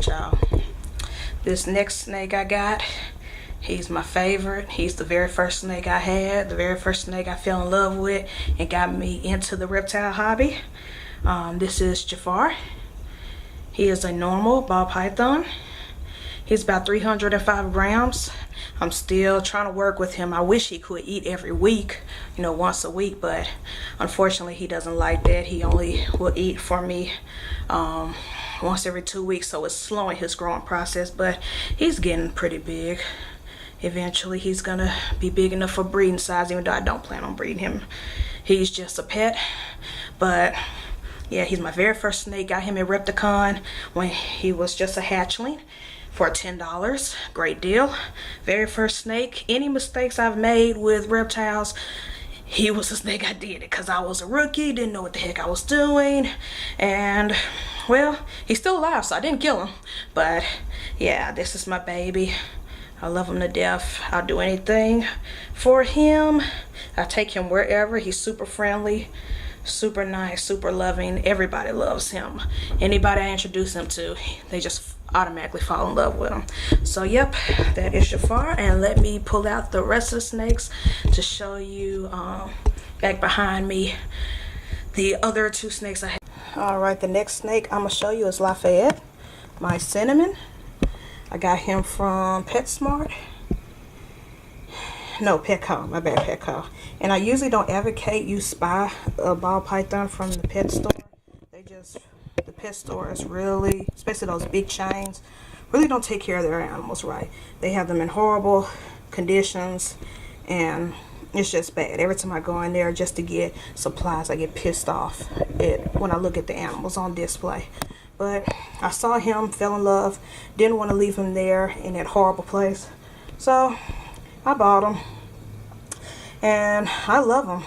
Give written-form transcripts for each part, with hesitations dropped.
Alright, y'all. This next snake I got, he's my favorite. He's the very first snake I had, the very first snake I fell in love with and got me into the reptile hobby. This is Jafar. He is a normal ball python. He's about 305 grams. I'm still trying to work with him. I wish he could eat every week, once a week, but unfortunately he doesn't like that. He only will eat for me once every 2 weeks, so it's slowing his growing process, but he's getting pretty big. Eventually he's gonna be big enough for breeding size, even though I don't plan on breeding him. He's just a pet, but yeah, he's my very first snake. Got him at Repticon when he was just a hatchling for $10. Great deal. Very first snake. Any mistakes I've made with reptiles, he was the snake I did it, because I was a rookie, didn't know what the heck I was doing, and well, he's still alive, so I didn't kill him. But yeah, this is my baby. I love him to death. I'll do anything for him. I take him wherever. He's super friendly, super nice, super loving. Everybody loves him. Anybody I introduce him to, they just automatically fall in love with him. So yep, that is Jafar, and let me pull out the rest of the snakes to show you back behind me the other two snakes I have. All right, the next snake I'm gonna show you is Lafayette, my cinnamon. I got him from PetSmart. No, Petco, my bad, Petco. And I usually don't advocate you buy a ball python from the pet store. The pet stores really, especially those big chains, really don't take care of their animals right. They have them in horrible conditions, and it's just bad. Every time I go in there just to get supplies, I get pissed off when I look at the animals on display. But I saw him, fell in love, didn't want to leave him there in that horrible place, so I bought him, and I love him.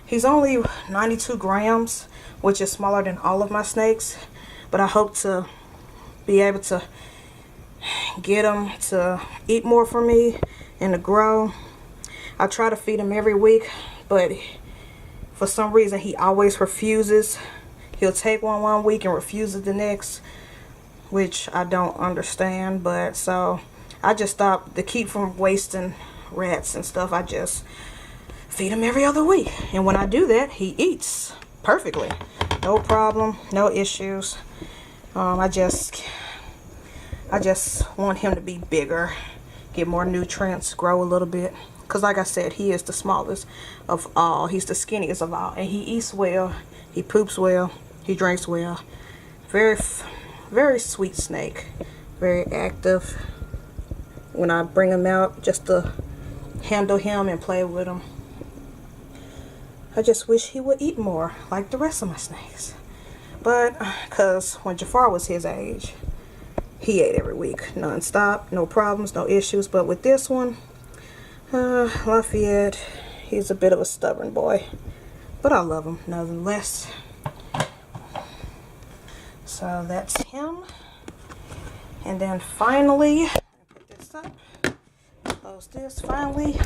He's only 92 grams, which is smaller than all of my snakes, but I hope to be able to get him to eat more for me and to grow. I try to feed him every week, but for some reason he always refuses. He'll take one week and refuses the next, which I don't understand. But so I just stopped to keep from wasting rats and stuff. I just feed him every other week, and when I do that, he eats perfectly, no problem, no issues. I just want him to be bigger, get more nutrients, grow a little bit, because like I said, he is the smallest of all. He's the skinniest of all, and he eats well, he poops well, he drinks well. Very sweet snake, very active. When I bring him out just to handle him and play with him, I just wish he would eat more like the rest of my snakes. But because when Jafar was his age, he ate every week non-stop, no problems, no issues. But with this one, Lafayette, he's a bit of a stubborn boy, but I love him nonetheless. So that's him. And then finally, put this up, close this. Finally,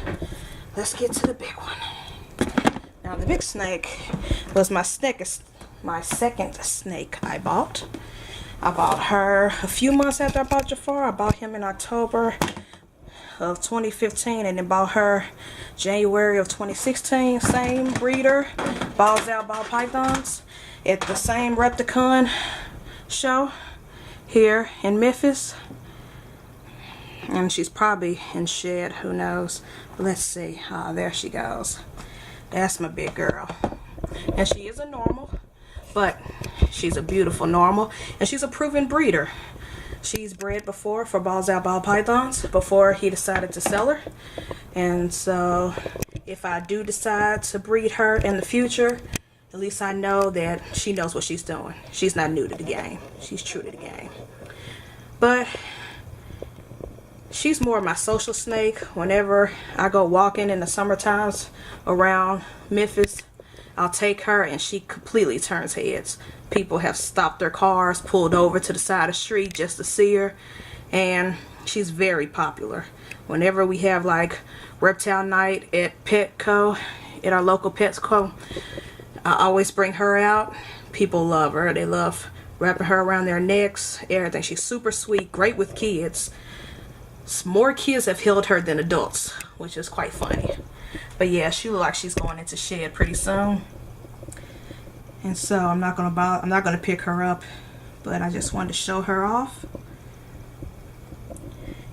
let's get to the big one. Now the big snake was my second snake I bought. I bought her a few months after I bought Jafar. I bought him in October of 2015, and then bought her January of 2016. Same breeder, Balls Out Ball Pythons, at the same Repticon show here in Memphis. And she's probably in shed, who knows. Let's see. There she goes. That's my big girl. And she is a normal, but she's a beautiful normal, and she's a proven breeder. She's bred before for Balls Out Ball Pythons before he decided to sell her. And so if I do decide to breed her in the future, at least I know that she knows what she's doing. She's not new to the game. She's true to the game. But she's more of my social snake. Whenever I go walking in the summer times around Memphis, I'll take her and she completely turns heads. People have stopped their cars, pulled over to the side of the street just to see her, and she's very popular. Whenever we have like reptile night at Petco, at our local Petco, I always bring her out. People love her. They love wrapping her around their necks, everything. She's super sweet, great with kids. More kids have held her than adults, which is quite funny. But yeah, she looks like she's going into shed pretty soon. And so I'm not gonna pick her up, but I just wanted to show her off.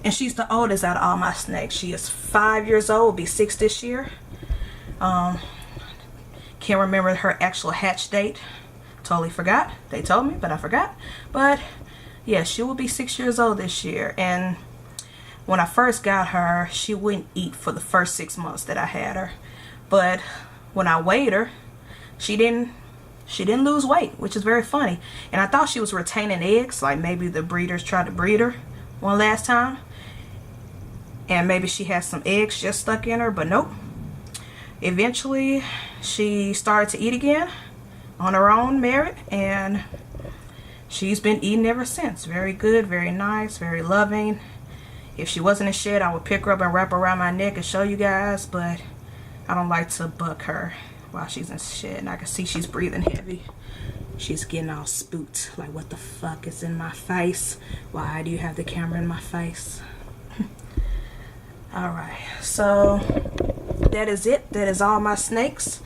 And she's the oldest out of all my snakes. She is 5 years old, will be 6 this year. Can't remember her actual hatch date. Totally forgot. They told me, but I forgot. But yeah, she will be 6 years old this year. And when I first got her, she wouldn't eat for the first 6 months that I had her. But when I weighed her, she didn't lose weight, which is very funny. And I thought she was retaining eggs, like maybe the breeders tried to breed her one last time, and maybe she has some eggs just stuck in her, but nope. Eventually she started to eat again on her own merit, and she's been eating ever since. Very good, very nice, very loving. If she wasn't in shed, I would pick her up and wrap her around my neck and show you guys, but I don't like to buck her while she's in shed. And I can see she's breathing heavy. She's getting all spooked, like, what the fuck is in my face? Why do you have the camera in my face? Alright, so that is it. That is all my snakes.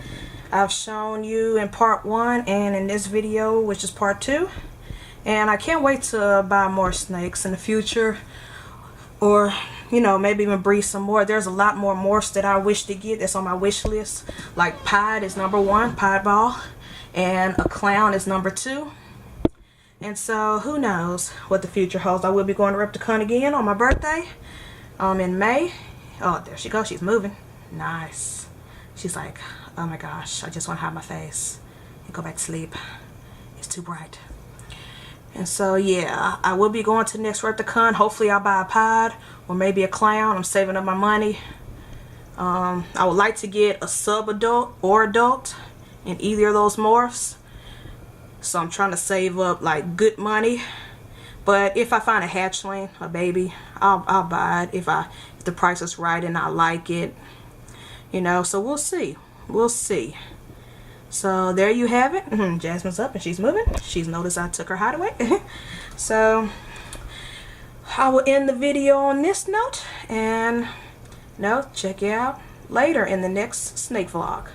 I've shown you in part 1 and in this video, which is part 2. And I can't wait to buy more snakes in the future, or you know, maybe even breed some more. There's a lot more morphs that I wish to get that's on my wish list. Like Pied is #1, Pied Ball, and a Clown is #2. And so who knows what the future holds. I will be going to Repticon again on my birthday in May. Oh, there she goes. She's moving. Nice. She's like, oh my gosh, I just want to hide my face and go back to sleep. It's too bright. And so yeah, I will be going to the next Repticon. Hopefully I'll buy a Pied or maybe a Clown. I'm saving up my money. I would like to get a sub-adult or adult in either of those morphs. So I'm trying to save up like good money. But if I find a hatchling, a baby, I'll buy it if the price is right and I like it. You know, so we'll see. We'll see. So there you have it. Jasmine's up and she's moving. She's noticed I took her hideaway. So I will end the video on this note, and check you out later in the next snake vlog.